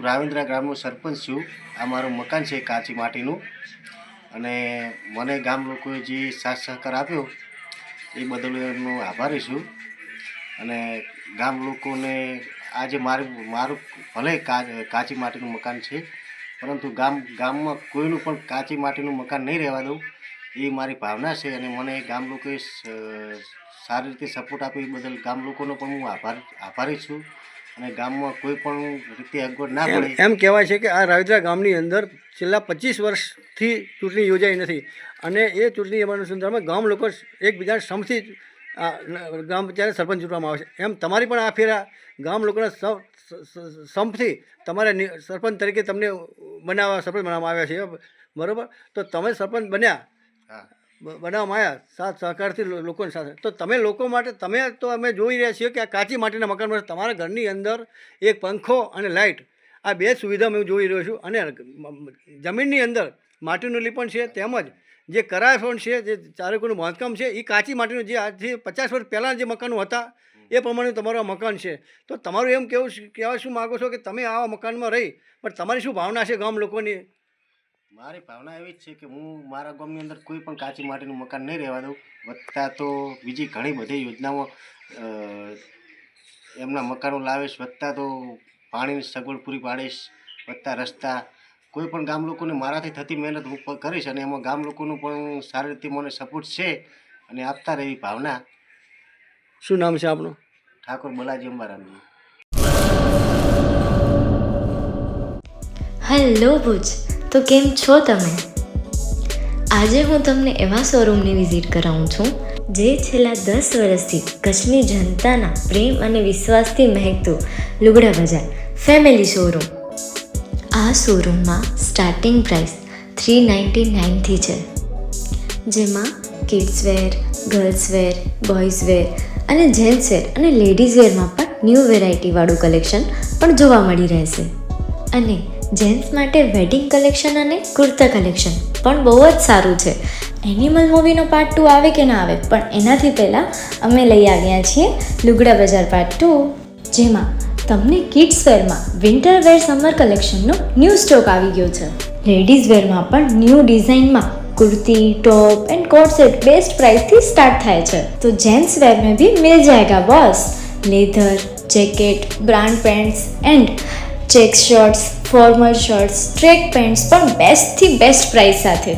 રાવિન્દ્રા ગામનો સરપંચ છું. આ મારું મકાન છે કાચી માટીનું, અને મને ગામ લોકોએ જે સાથ સહકાર આપ્યો એ બદલ એમનો આભારી છું. અને ગામ લોકોને આજે મારું ભલે કાચી માટીનું મકાન છે, પરંતુ ગામમાં કોઈનું પણ કાચી માટીનું મકાન નહીં રહેવા દઉં એ મારી ભાવના છે. અને મને ગામ લોકોએ સારી રીતે સપોર્ટ આપ્યો એ બદલ ગામ લોકોનો પણ હું આભારી છું. અને ગામમાં કોઈ પણ રીતે અગવડ ના પડે. એમ કહેવાય છે કે આ રાવિન્દ્રા ગામની અંદર છેલ્લા 25 વર્ષથી ચૂંટણી યોજાઈ નથી, અને એ ચૂંટણી સંદર્ભમાં ગામ લોકો એકબીજાને સમથી ગામ પંચાયત સરપંચ ચૂંટવામાં આવે છે. એમ તમારી પણ આ ફેરા ગામ લોકોના સંપથી તમારે સરપંચ તરીકે તમને સરપંચ બનાવવામાં આવ્યા છે, બરાબર? તો તમે સરપંચ બનાવવામાં આવ્યા સાથ સહકારથી લોકોની સાથે. તો તમે લોકો માટે તો અમે જોઈ રહ્યા છીએ કે આ કાચી માટીના મકાનમાં તમારા ઘરની અંદર એક પંખો અને લાઇટ, આ બે સુવિધા હું જોઈ રહ્યો છું. અને જમીનની અંદર માટીનું લીપણ છે, તેમજ જે કરાય પણ છે, જે ચારેકોનું બાંધકામ છે એ કાચી માટીનું, જે આજથી 50 વર્ષ પહેલાં જે મકાનો હતા એ પ્રમાણે તમારું આ મકાન છે. તો તમારું એમ કહેવા શું માગો છો કે તમે આવા મકાનમાં રહી, પણ તમારી શું ભાવના છે ગામ લોકોની? મારી ભાવના એવી જ છે કે હું મારા ગામની અંદર કોઈ પણ કાચી માટીનું મકાન નહીં રહેવા દઉં. વધતા તો બીજી ઘણી બધી યોજનાઓ એમના મકાનો લાવીશ, વધતા તો પાણીની સગવડ પૂરી પાડીશ, વધતા રસ્તા, કોઈ પણ ગામ લોકોને મારાથી થતી મહેનત હું કરીશ. અને એમાં ગામ લોકોનું પણ સારી રીતે મને સપોર્ટ છે અને આપતા રહે એવી ભાવના. શું નામ છે આપનું? ઠાકોર બલાજી અંબારામજી. હેલો ભુજ, તો કેમ છો તમે? આજે હું તમને એવા શોરૂમની વિઝિટ કરાવું છું જે છેલ્લા 10 વર્ષથી કચ્છની જનતાના પ્રેમ અને વિશ્વાસથી મહેકતું લુગડા બજાર ફેમિલી શોરૂમ. આ શોરૂમમાં સ્ટાર્ટિંગ પ્રાઇસ 399થી છે, જેમાં kids wear, girls wear, boys wear અને જેન્ટ્સ વેર અને લેડીઝ વેરમાં પણ ન્યૂ વેરાયટીવાળું કલેક્શન પણ જોવા મળી રહેશે. અને જેન્ટ્સ માટે વેડિંગ કલેક્શન અને કુર્તા કલેક્શન પણ બહુ જ સારું છે. એનિમલ મૂવીનો પાર્ટ 2 આવે કે ના આવે, પણ એનાથી પહેલાં અમે લઈ આવ્યા છીએ લુગડા બજાર પાર્ટ 2, જેમાં તમને કિડ્સ વેરમાં વિન્ટર વેર સમર કલેક્શનનો ન્યૂ સ્ટોક આવી ગયો છે. લેડીઝ વેરમાં પણ ન્યૂ ડિઝાઇનમાં kurti, top and coat set best price थी स्टार्ट थाय छे. तो जेंट्स वेर में भी मिल जाएगा boss. Leather, jacket, brand pants and check shirts, formal shirts, track pants पर बेस्ट थी बेस्ट प्राइस साथे.